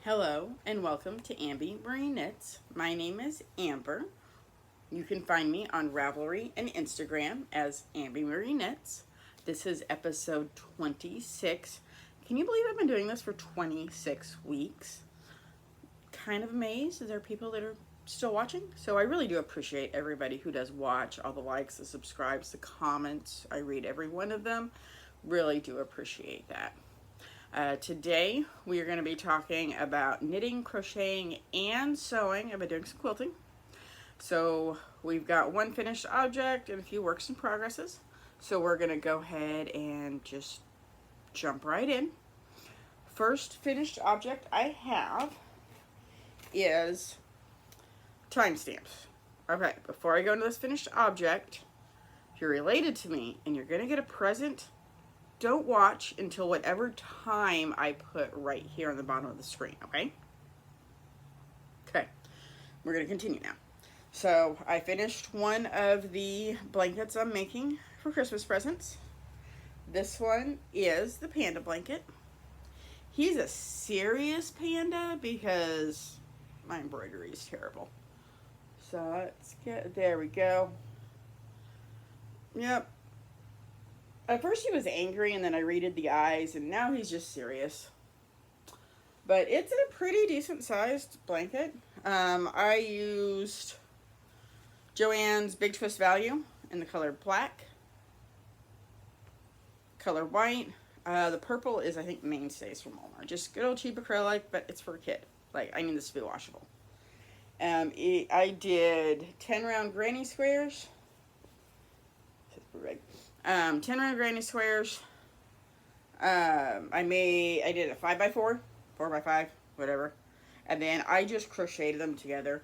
Hello and welcome to Ambi Marie Knits. My name is Amber. You can find me on Ravelry and Instagram as Ambi Marie Knits. This is episode 26. Can you believe I've been doing this for 26 weeks? Kind of amazed. There are people that are still watching. So I really do appreciate everybody who does watch, all the likes, the subscribes, the comments. I read every one of them. Really do appreciate that. Today we are going to be talking about knitting, crocheting, and sewing. I've been doing some quilting. So we've got one finished object and a few works in progresses. So we're going to go ahead and just jump right in. First finished object I have is timestamps. Okay, before I go into this finished object, if you're related to me and you're going to get a present, don't watch until whatever time I put right here on the bottom of the screen, okay? Okay, we're going to continue now. So I finished one of the blankets I'm making for Christmas presents. This one is the panda blanket. He's a serious panda because my embroidery is terrible. So let's get, there we go. Yep. At first he was angry and then I redid the eyes and now he's just serious. But it's a pretty decent sized blanket. I used Joann's Big Twist Value in the color black, color white. The purple is, I think, Mainstays from Walmart. Just good old cheap acrylic, but it's for a kid. Like, I need this to be washable. I did 10 round granny squares. 10 round granny squares. I did a 5x4, 4x5, whatever. And then I just crocheted them together.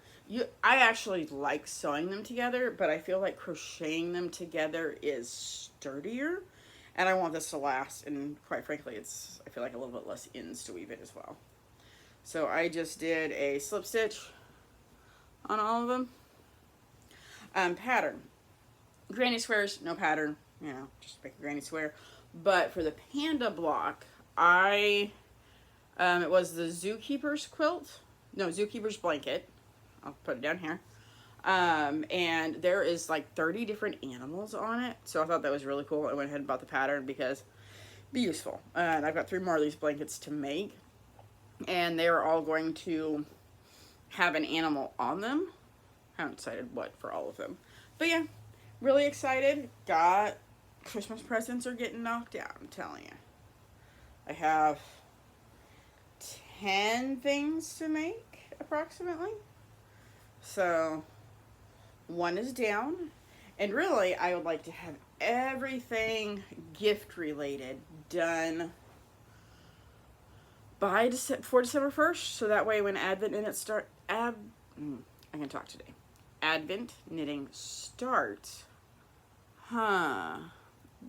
I actually like sewing them together, but I feel like crocheting them together is sturdier. And I want this to last, and quite frankly, I feel like a little bit less ends to weave it as well. So I just did a slip stitch on all of them. Pattern. Granny squares, no pattern. You know, just make a granny square. But for the panda block, it was the Zookeepers quilt. No, Zookeepers blanket. I'll put it down here. And there is like 30 different animals on it. So I thought that was really cool. I went ahead and bought the pattern because it'd be useful. And I've got 3 more of these blankets to make. And they are all going to have an animal on them. I haven't decided what for all of them. But yeah, really excited. Got Christmas presents are getting knocked out, I'm telling you. I have 10 things to make, approximately. So, one is down. And really, I would like to have everything gift-related done before December 1st. So that way when Advent knitting starts.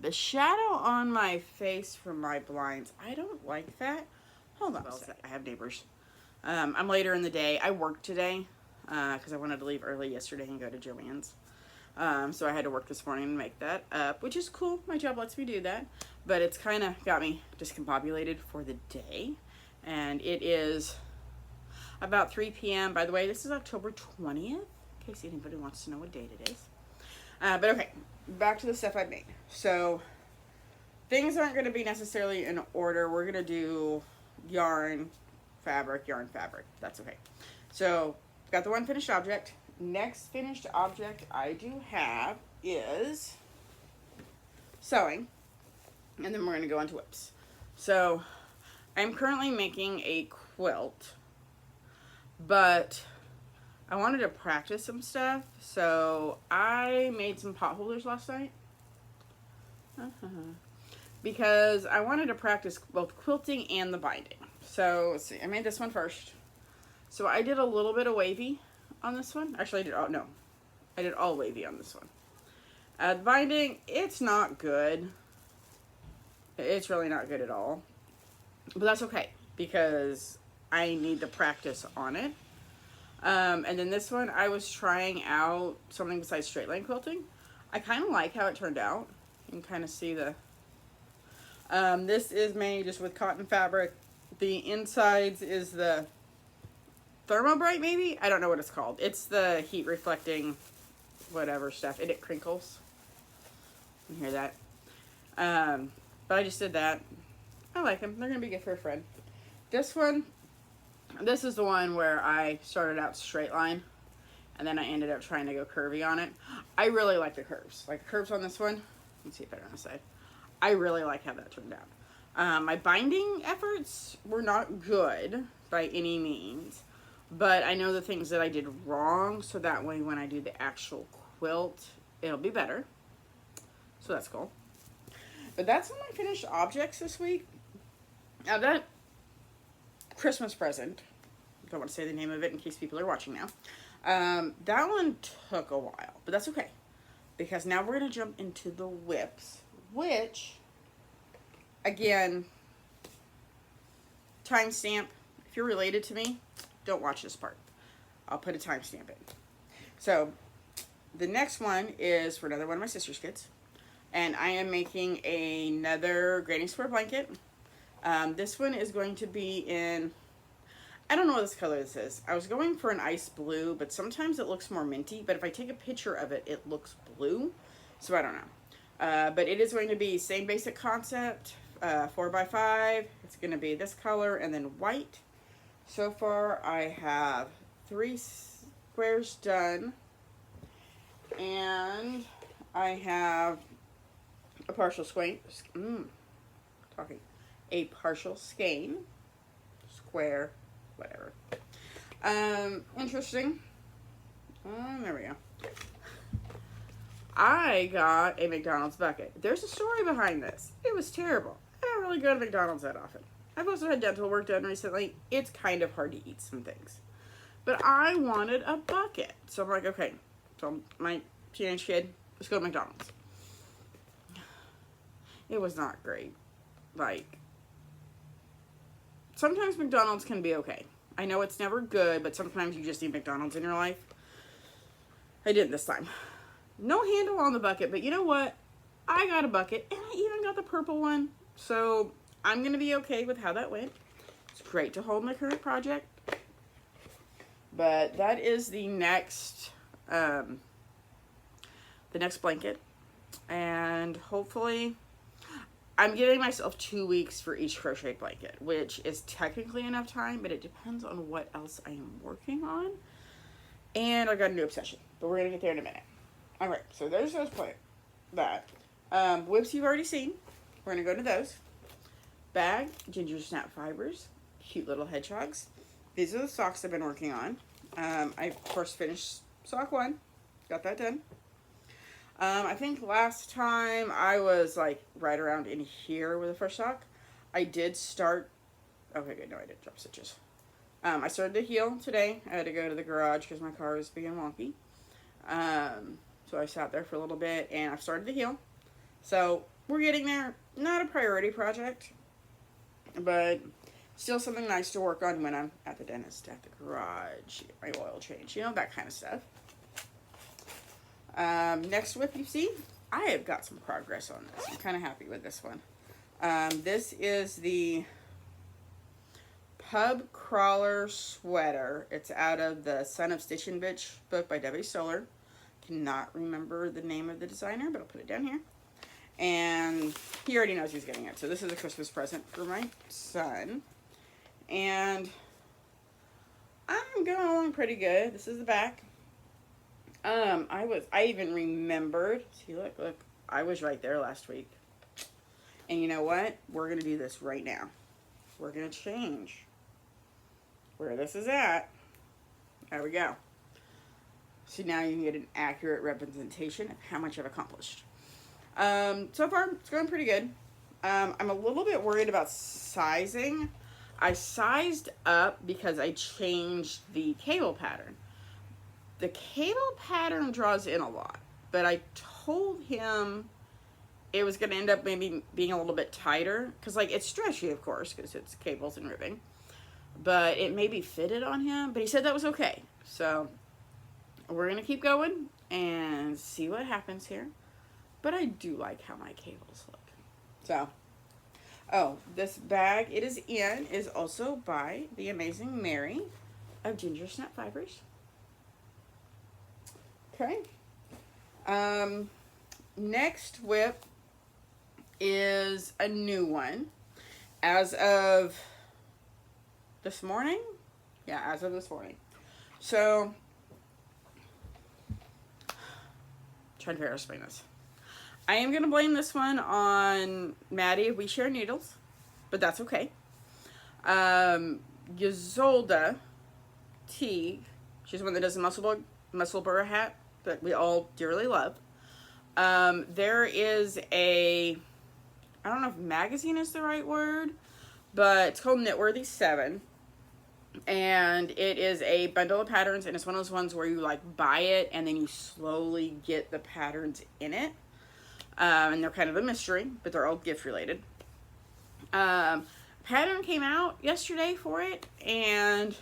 The shadow on my face from my blinds, I don't like that. Hold on a second. I have neighbors. I'm later in the day. I worked today because I wanted to leave early yesterday and go to Joann's. So I had to work this morning and make that up, which is cool. My job lets me do that. But it's kind of got me discombobulated for the day. And it is about 3 p.m. By the way, this is October 20th, in case anybody wants to know what date it is. But okay, back to the stuff I made. So things aren't going to be necessarily in order. We're going to do yarn, fabric. That's okay. So got the one finished object. Next finished object I do have is sewing. And then we're going to go on to whips. So I'm currently making a quilt, but I wanted to practice some stuff, so I made some potholders last night. Because I wanted to practice both quilting and the binding. So let's see, I made this one first. So I did a little bit of wavy on this one. Actually, I did all wavy on this one. The binding, it's not good. It's really not good at all. But that's okay, because I need to practice on it. And then this one, I was trying out something besides straight line quilting. I kind of like how it turned out. You can kind of see the... this is made just with cotton fabric. The insides is the Thermobrite maybe? I don't know what it's called. It's the heat reflecting whatever stuff, and it crinkles. You can hear that. But I just did that. I like them. They're gonna be good for a friend. This one, this is the one where I started out straight line, and then I ended up trying to go curvy on it. I really like the curves. Like the curves on this one. Let's see if better on the side. I really like how that turned out. My binding efforts were not good by any means, but I know the things that I did wrong, so that way when I do the actual quilt, it'll be better. So that's cool. But that's all my finished objects this week. Now that Christmas present, I don't want to say the name of it in case people are watching now. That one took a while, but that's okay. Because now we're going to jump into the whips, which, again, timestamp. If you're related to me, don't watch this part. I'll put a timestamp in. So, the next one is for another one of my sister's kids. And I am making another granny square blanket. This one is going to be in, I don't know what this color this is. I was going for an ice blue, but sometimes it looks more minty. But if I take a picture of it, it looks blue. So I don't know. But it is going to be same basic concept, 4x5. It's going to be this color and then white. So far I have 3 squares done. And I have a partial skein, a partial skein, square, whatever. Interesting. There we go. I got a McDonald's bucket. There's a story behind this. It was terrible. I don't really go to McDonald's that often. I've also had dental work done recently. It's kind of hard to eat some things. But I wanted a bucket. So I'm like, okay. So my teenage kid, let's go to McDonald's. It was not great. Like, sometimes McDonald's can be okay. I know it's never good, but sometimes you just need McDonald's in your life. I didn't this time. No handle on the bucket, but you know what? I got a bucket, and I even got the purple one. So, I'm going to be okay with how that went. It's great to hold my current project. But that is the next blanket. And hopefully, I'm giving myself 2 weeks for each crochet blanket, which is technically enough time, but it depends on what else I am working on. And I got a new obsession, but we're going to get there in a minute. Alright, so there's those that. Whips you've already seen. We're going to go to those. Bag, Gingersnapfibers, cute little hedgehogs. These are the socks I've been working on. I first finished sock 1. Got that done. I think last time I was like right around in here with the first sock. I did start, okay good, no I didn't drop stitches. I started the heel today. I had to go to the garage because my car was being wonky. So I sat there for a little bit and I've started the heel. So we're getting there. Not a priority project, but still something nice to work on when I'm at the dentist, at the garage, my oil change, you know, that kind of stuff. Next whip you see, I have got some progress on this. I'm kind of happy with this one. This is the Pub Crawler Sweater. It's out of the Son of Stitchin' Bitch book by Debbie Stoller. Cannot remember the name of the designer, but I'll put it down here. And he already knows he's getting it. So this is a Christmas present for my son. And I'm going along pretty good. This is the back. I even remembered, see look, I was right there last week. And you know what? We're going to do this right now. We're going to change where this is at. There we go. So now you can get an accurate representation of how much I've accomplished. So far, it's going pretty good. I'm a little bit worried about sizing. I sized up because I changed the cable pattern. The cable pattern draws in a lot, but I told him it was going to end up maybe being a little bit tighter, because like it's stretchy, of course, because it's cables and ribbing, but it maybe fitted on him, but he said that was okay. So we're going to keep going and see what happens here, but I do like how my cables look. So, oh, this bag it is in is also by the amazing Mary. of Gingersnapfibers. Okay. Next whip is a new one. As of this morning? Yeah, as of this morning. So, trying to figure out how to explain this. I am going to blame this one on Maddie. We share needles, but that's okay. Ysolda Teague, she's the one that does the muscle burr hat that we all dearly love. There is a, I don't know if magazine is the right word, but it's called Knitworthy 7. And it is a bundle of patterns, and it's one of those ones where you like buy it and then you slowly get the patterns in it. And they're kind of a mystery, but they're all gift related. Pattern came out yesterday for it, and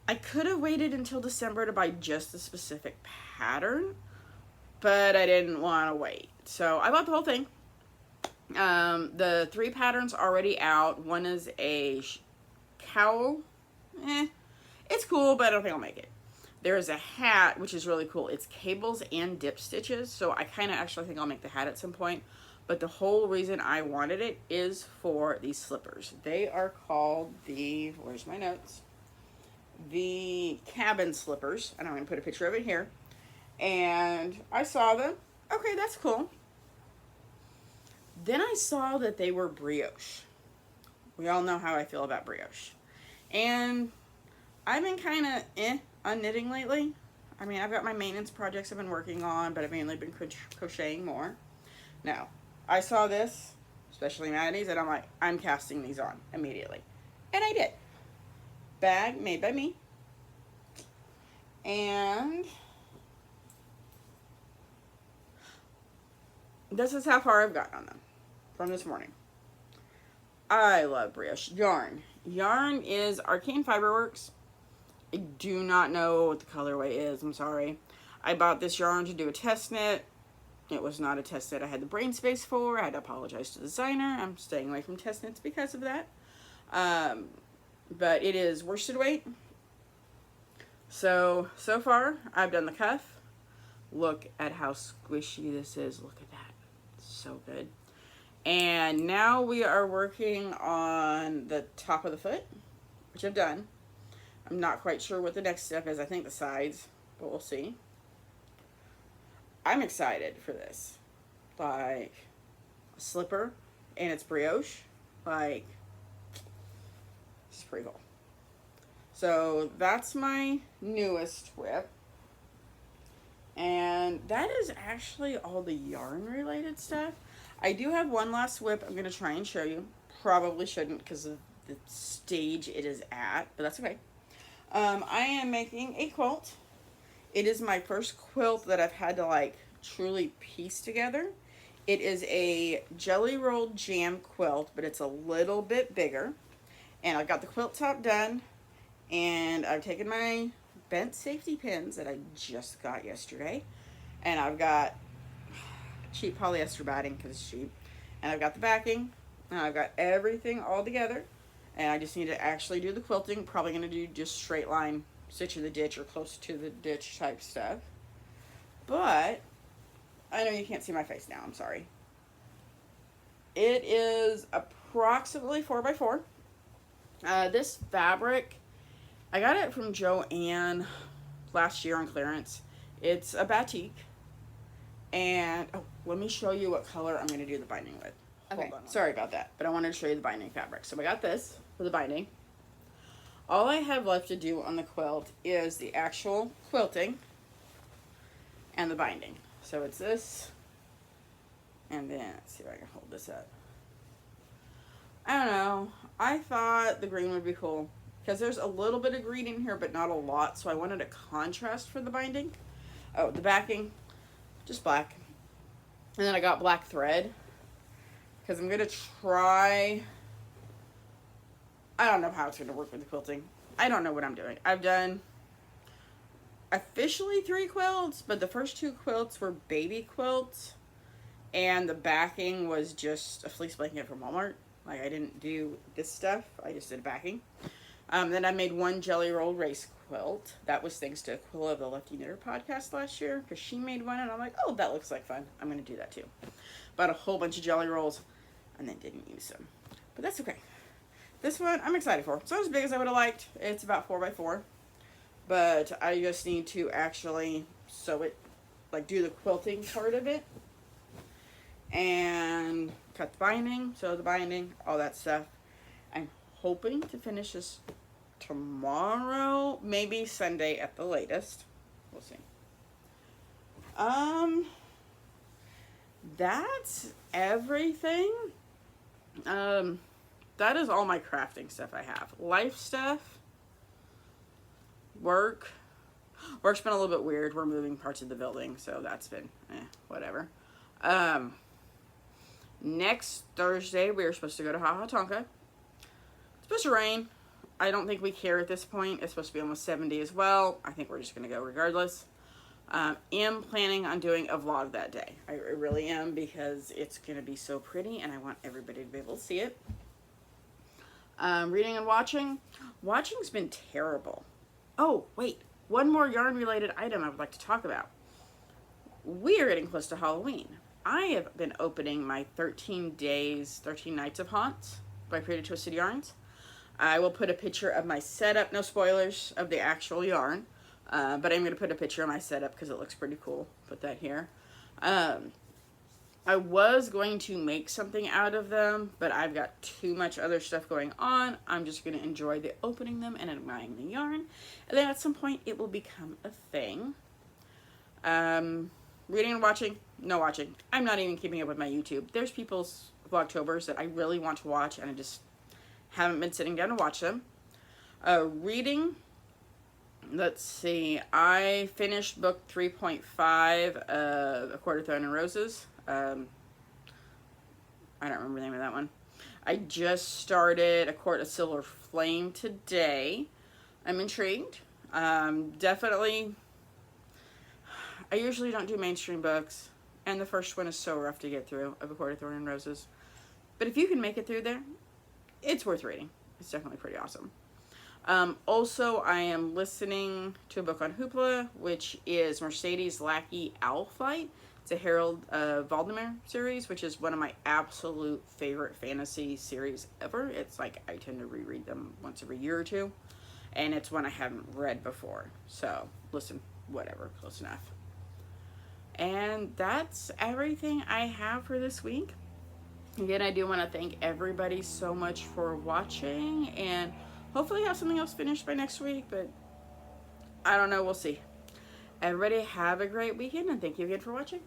I could have waited until December to buy just the specific pattern, but I didn't want to wait. So I bought the whole thing. The 3 patterns already out. One is a cowl. It's cool, but I don't think I'll make it. There's a hat, which is really cool. It's cables and dip stitches, so I kind of actually think I'll make the hat at some point. But the whole reason I wanted it is for these slippers. They are called the, where's my notes? The cabin slippers. And I'm going to put a picture of it here. And I saw them. Okay, that's cool. Then I saw that they were brioche. We all know how I feel about brioche. And I've been kind of on knitting lately. I mean, I've got my maintenance projects I've been working on, but I've mainly been crocheting more. Now, I saw this, especially Maddie's, and I'm like, I'm casting these on immediately. And I did. Bag made by me. And this is how far I've gotten on them from this morning. I love brioche yarn. Yarn is Arcane Fiberworks. I do not know what the colorway is. I'm sorry. I bought this yarn to do a test knit. It was not a test knit I had the brain space for. I had to apologize to the designer. I'm staying away from test knits because of that. But it is worsted weight. So far, I've done the cuff. Look at how squishy this is. Look at that. It's so good. And now we are working on the top of the foot, which I've done. I'm not quite sure what the next step is. I think the sides, but we'll see. I'm excited for this. Like, a slipper, and it's brioche. Like, it's pretty cool. So that's my newest whip. And that is actually all the yarn related stuff. I do have one last whip I'm going to try and show you. Probably shouldn't because of the stage it is at, but that's okay. I am making a quilt. It is my first quilt that I've had to like truly piece together. It is a jelly rolled jam quilt, but it's a little bit bigger. And I've got the quilt top done, and I've taken my bent safety pins that I just got yesterday, and I've got cheap polyester batting because it's cheap, and I've got the backing, and I've got everything all together, and I just need to actually do the quilting. Probably going to do just straight line stitch in the ditch or close to the ditch type stuff. But I know you can't see my face now, I'm sorry. It is approximately 4x4. This fabric, I got it from Joann last year on clearance. It's a batik. And, oh, let me show you what color I'm going to do the binding with. Okay, sorry about that, but I wanted to show you the binding fabric. So I got this for the binding. All I have left to do on the quilt is the actual quilting and the binding. So it's this, and then, let's see if I can hold this up. I don't know, I thought the green would be cool, because there's a little bit of green in here, but not a lot, so I wanted a contrast for the binding. Oh, the backing, just black. And then I got black thread, because I'm going to try, I don't know how it's going to work with the quilting. I don't know what I'm doing. I've done officially 3 quilts, but the first 2 quilts were baby quilts, and the backing was just a fleece blanket from Walmart. Like, I didn't do this stuff, I just did backing. Then I made one jelly roll race quilt. That was thanks to Aquila of the Lefty Knitter podcast last year, because she made one, and I'm like, oh, that looks like fun. I'm going to do that too. Bought a whole bunch of jelly rolls, and then didn't use them. But that's okay. This one, I'm excited for. It's not as big as I would have liked. It's about 4x4. But I just need to actually sew it, like do the quilting part of it. And cut the binding, sew the binding, all that stuff. I'm hoping to finish this tomorrow, maybe Sunday at the latest. We'll see. That's everything. That is all my crafting stuff I have. Life stuff. Work. Work's been a little bit weird. We're moving parts of the building, so that's been whatever. Next Thursday, we are supposed to go to Ha Ha Tonka. It's supposed to rain. I don't think we care at this point. It's supposed to be almost 70 as well. I think we're just going to go regardless. Am planning on doing a vlog that day. I really am, because it's going to be so pretty and I want everybody to be able to see it. Reading and watching. Watching's been terrible. Oh, wait. One more yarn related item I would like to talk about. We are getting close to Halloween. I have been opening my 13 days, 13 nights of haunts by Pretty Twisted Yarns. I will put a picture of my setup, no spoilers of the actual yarn, but I'm going to put a picture of my setup because it looks pretty cool. Put that here. I was going to make something out of them, but I've got too much other stuff going on. I'm just going to enjoy the opening them and admiring the yarn, and then at some point it will become a thing. Reading and watching, no watching. I'm not even keeping up with my YouTube. There's people's Vlogtobers that I really want to watch, and I just haven't been sitting down to watch them. Reading, let's see. I finished book 3.5 of A Court of Thorn and Roses. I don't remember the name of that one. I just started A Court of Silver Flame today. I'm intrigued. Definitely... I usually don't do mainstream books, and the first one is so rough to get through, of A Court of Thorn and Roses. But if you can make it through there, it's worth reading. It's definitely pretty awesome. Also, I am listening to a book on Hoopla, which is Mercedes Lackey Owl Flight. It's a Harold Valdemar series, which is one of my absolute favorite fantasy series ever. It's like I tend to reread them once every year or two, and it's one I haven't read before. So, listen, whatever, close enough. And that's everything I have for this week. Again, I do want to thank everybody so much for watching, and hopefully have something else finished by next week, but I don't know, we'll see. Everybody have a great weekend, and thank you again for watching.